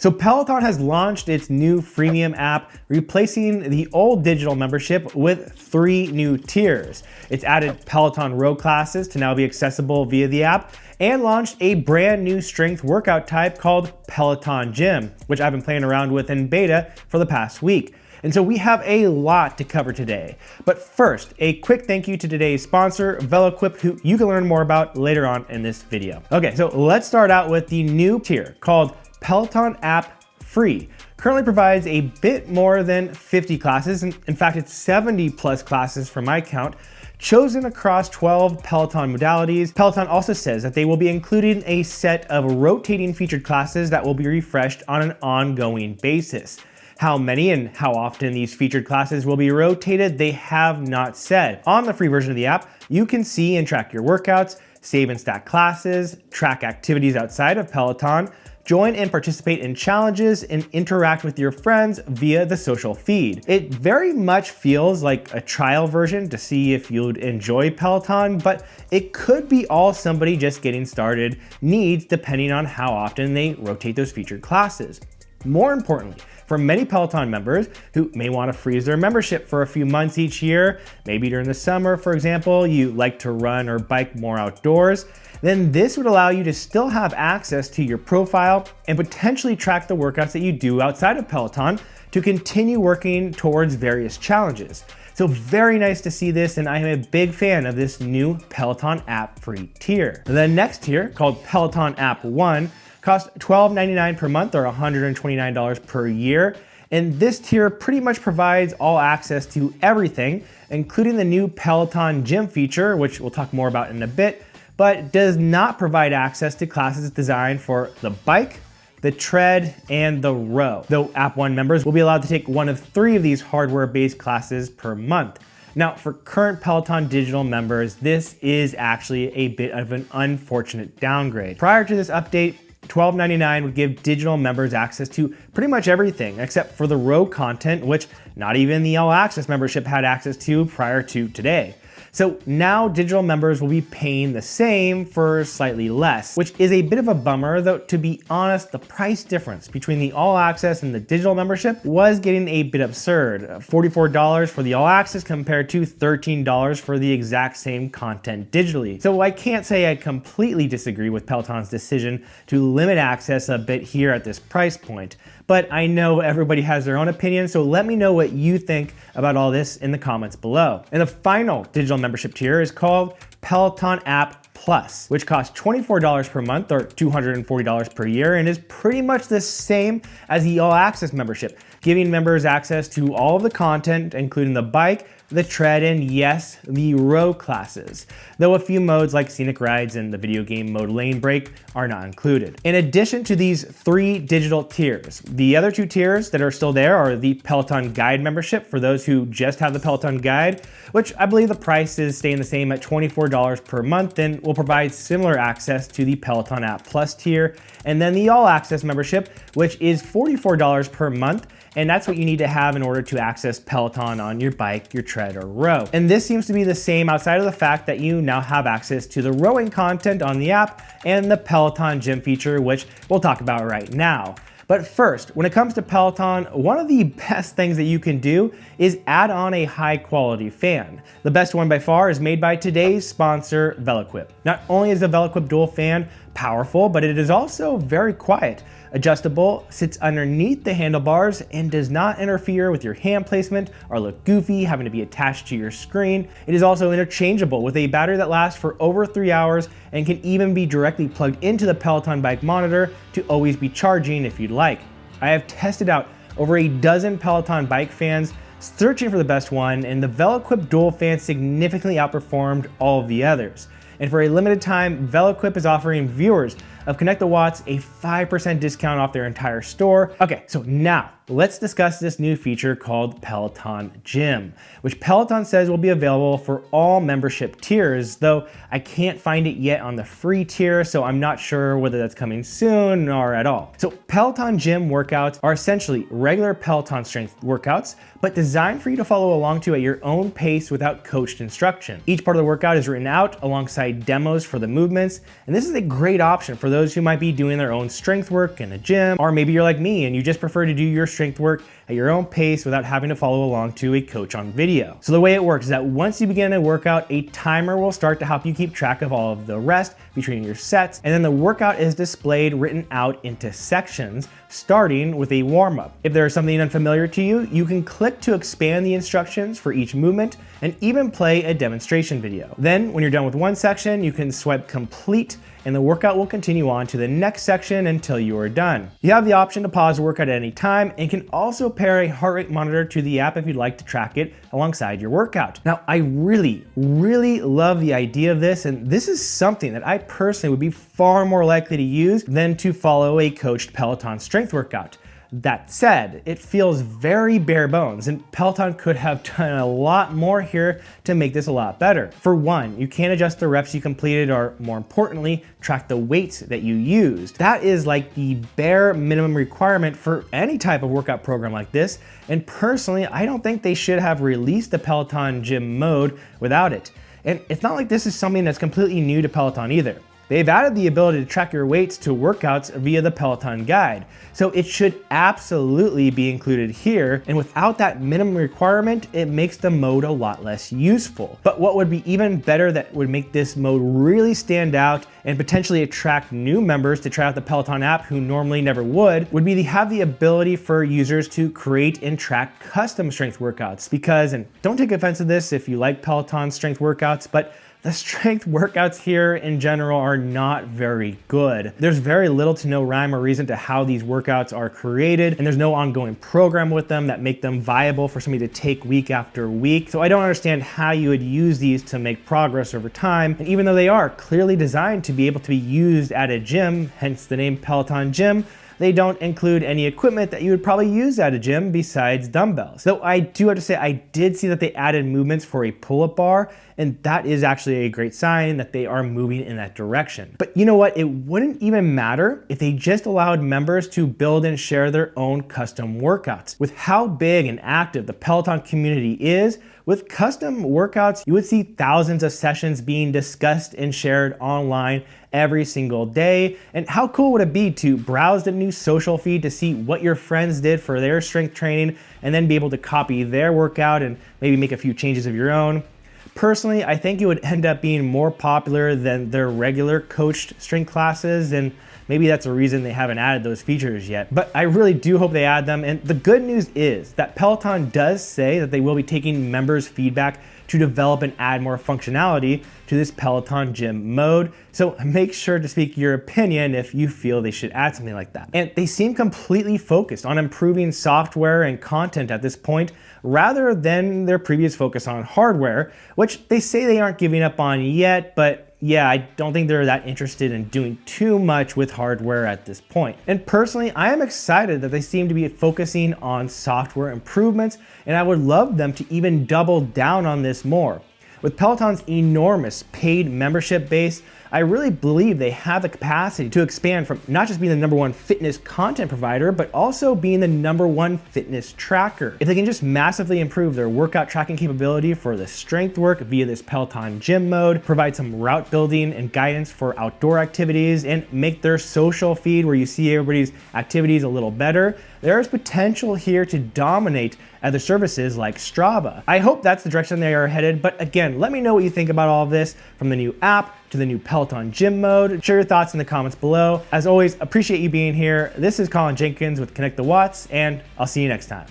So Peloton has launched its new freemium app, replacing the old digital membership with 3 new tiers. It's added Peloton row classes to now be accessible via the app, and launched a brand new strength workout type called Peloton Gym, which I've been playing around with in beta for the past week. And so we have a lot to cover today. But first, a quick thank you to today's sponsor, VeloQuip, who you can learn more about later on in this video. Okay, so let's start out with the new tier called Peloton App Free. Currently provides a bit more than 50 classes. In fact, it's 70 plus classes from my count, chosen across 12 Peloton modalities. Peloton also says that they will be including a set of rotating featured classes that will be refreshed on an ongoing basis. How many and how often these featured classes will be rotated, they have not said. On the free version of the app, you can see and track your workouts, save and stack classes, track activities outside of Peloton, join and participate in challenges, and interact with your friends via the social feed. It very much feels like a trial version to see if you'd enjoy Peloton, but it could be all somebody just getting started needs depending on how often they rotate those featured classes. More importantly, for many Peloton members who may want to freeze their membership for a few months each year, maybe during the summer, for example, you like to run or bike more outdoors, then this would allow you to still have access to your profile and potentially track the workouts that you do outside of Peloton to continue working towards various challenges. So very nice to see this, and I am a big fan of this new Peloton App Free tier. The next tier, called Peloton App One, costs $12.99 per month or $129 per year. And this tier pretty much provides all access to everything, including the new Peloton Gym feature, which we'll talk more about in a bit, but does not provide access to classes designed for the bike, the tread, and the row. Though App One members will be allowed to take one of 3 of these hardware-based classes per month. Now, for current Peloton digital members, this is actually a bit of an unfortunate downgrade. Prior to this update, $12.99 would give digital members access to pretty much everything except for the row content, which not even the All Access membership had access to prior to today. So now digital members will be paying the same for slightly less, which is a bit of a bummer, though to be honest, the price difference between the All Access and the digital membership was getting a bit absurd. $44 for the All Access compared to $13 for the exact same content digitally. So I can't say I completely disagree with Peloton's decision to limit access a bit here at this price point, but I know everybody has their own opinion, so let me know what you think about all this in the comments below. And the final digital membership tier is called Peloton App Plus, which costs $24 per month or $240 per year and is pretty much the same as the All Access membership, giving members access to all of the content, including the bike, the tread, and yes, the row classes, though a few modes like scenic rides and the video game mode lane break are not included. In addition to these 3 digital tiers, the other 2 tiers that are still there are the Peloton Guide membership for those who just have the Peloton Guide, which I believe the price is staying the same at $24 per month and will provide similar access to the Peloton App Plus tier, and then the All Access membership, which is $44 per month, and that's what you need to have in order to access Peloton on your bike, your tread, or row. And this seems to be the same outside of the fact that you now have access to the rowing content on the app and the Peloton Gym feature, which we'll talk about right now. But first, when it comes to Peloton, one of the best things that you can do is add on a high quality fan. The best one by far is made by today's sponsor, VeloQuip. Not only is the VeloQuip dual fan powerful, but it is also very quiet. Adjustable, sits underneath the handlebars, and does not interfere with your hand placement or look goofy having to be attached to your screen. It is also interchangeable with a battery that lasts for over 3 hours and can even be directly plugged into the Peloton bike monitor to always be charging if you'd like. I have tested out over a dozen Peloton bike fans searching for the best one, and the VeloQuip dual fan significantly outperformed all of the others. And for a limited time, VeloQuip is offering viewers of Connect the Watts a 5% discount off their entire store. Okay, so now let's discuss this new feature called Peloton Gym, which Peloton says will be available for all membership tiers, though I can't find it yet on the free tier, so I'm not sure whether that's coming soon or at all. So Peloton Gym workouts are essentially regular Peloton strength workouts, but designed for you to follow along to at your own pace without coached instruction. Each part of the workout is written out alongside demos for the movements, and this is a great option for those those who might be doing their own strength work in a gym, or maybe you're like me and you just prefer to do your strength work at your own pace without having to follow along to a coach on video. So the way it works is that once you begin a workout, a timer will start to help you keep track of all of the rest between your sets, and then the workout is displayed written out into sections, starting with a warm-up. If there is something unfamiliar to you, you can click to expand the instructions for each movement and even play a demonstration video. Then when you're done with one section, you can swipe complete and the workout will continue on to the next section until you are done. You have the option to pause the workout at any time and can also pair a heart rate monitor to the app if you'd like to track it alongside your workout. Now, I really love the idea of this, and this is something that I personally would be far more likely to use than to follow a coached Peloton strength workout. That said, it feels very bare bones, and Peloton could have done a lot more here to make this a lot better. For one, you can adjust the reps you completed, or more importantly, track the weights that you used. That is like the bare minimum requirement for any type of workout program like this, and personally, I don't think they should have released the Peloton Gym mode without it. And it's not like this is something that's completely new to Peloton either. They've added the ability to track your weights to workouts via the Peloton guide, so it should absolutely be included here, and without that minimum requirement, it makes the mode a lot less useful. But what would be even better that would make this mode really stand out and potentially attract new members to try out the Peloton app who normally never would be to have the ability for users to create and track custom strength workouts. Because, and don't take offense to this if you like Peloton strength workouts, but the strength workouts here in general are not very good. There's very little to no rhyme or reason to how these workouts are created, and there's no ongoing program with them that make them viable for somebody to take week after week. So I don't understand how you would use these to make progress over time. And even though they are clearly designed to be able to be used at a gym, hence the name Peloton Gym, they don't include any equipment that you would probably use at a gym besides dumbbells. Though I do have to say, I did see that they added movements for a pull-up bar, and that is actually a great sign that they are moving in that direction. But you know what? It wouldn't even matter if they just allowed members to build and share their own custom workouts. With how big and active the Peloton community is, with custom workouts, you would see thousands of sessions being discussed and shared online every single day. And how cool would it be to browse the new social feed to see what your friends did for their strength training and then be able to copy their workout and maybe make a few changes of your own? Personally, I think it would end up being more popular than their regular coached strength classes, and maybe that's a reason they haven't added those features yet. But I really do hope they add them, and the good news is that Peloton does say that they will be taking members' feedback to develop and add more functionality to this Peloton Gym mode. So make sure to speak your opinion if you feel they should add something like that. And they seem completely focused on improving software and content at this point, rather than their previous focus on hardware, which they say they aren't giving up on yet, but yeah, I don't think they're that interested in doing too much with hardware at this point. And personally, I am excited that they seem to be focusing on software improvements, and I would love them to even double down on this more. With Peloton's enormous paid membership base, I really believe they have the capacity to expand from not just being the #1 fitness content provider, but also being the #1 fitness tracker. If they can just massively improve their workout tracking capability for the strength work via this Peloton Gym mode, provide some route building and guidance for outdoor activities, and make their social feed where you see everybody's activities a little better, there is potential here to dominate other services like Strava. I hope that's the direction they are headed, but again, let me know what you think about all of this, from the new app to the new Peloton Gym mode. Share your thoughts in the comments below. As always, appreciate you being here. This is Colin Jenkins with Connect the Watts, and I'll see you next time.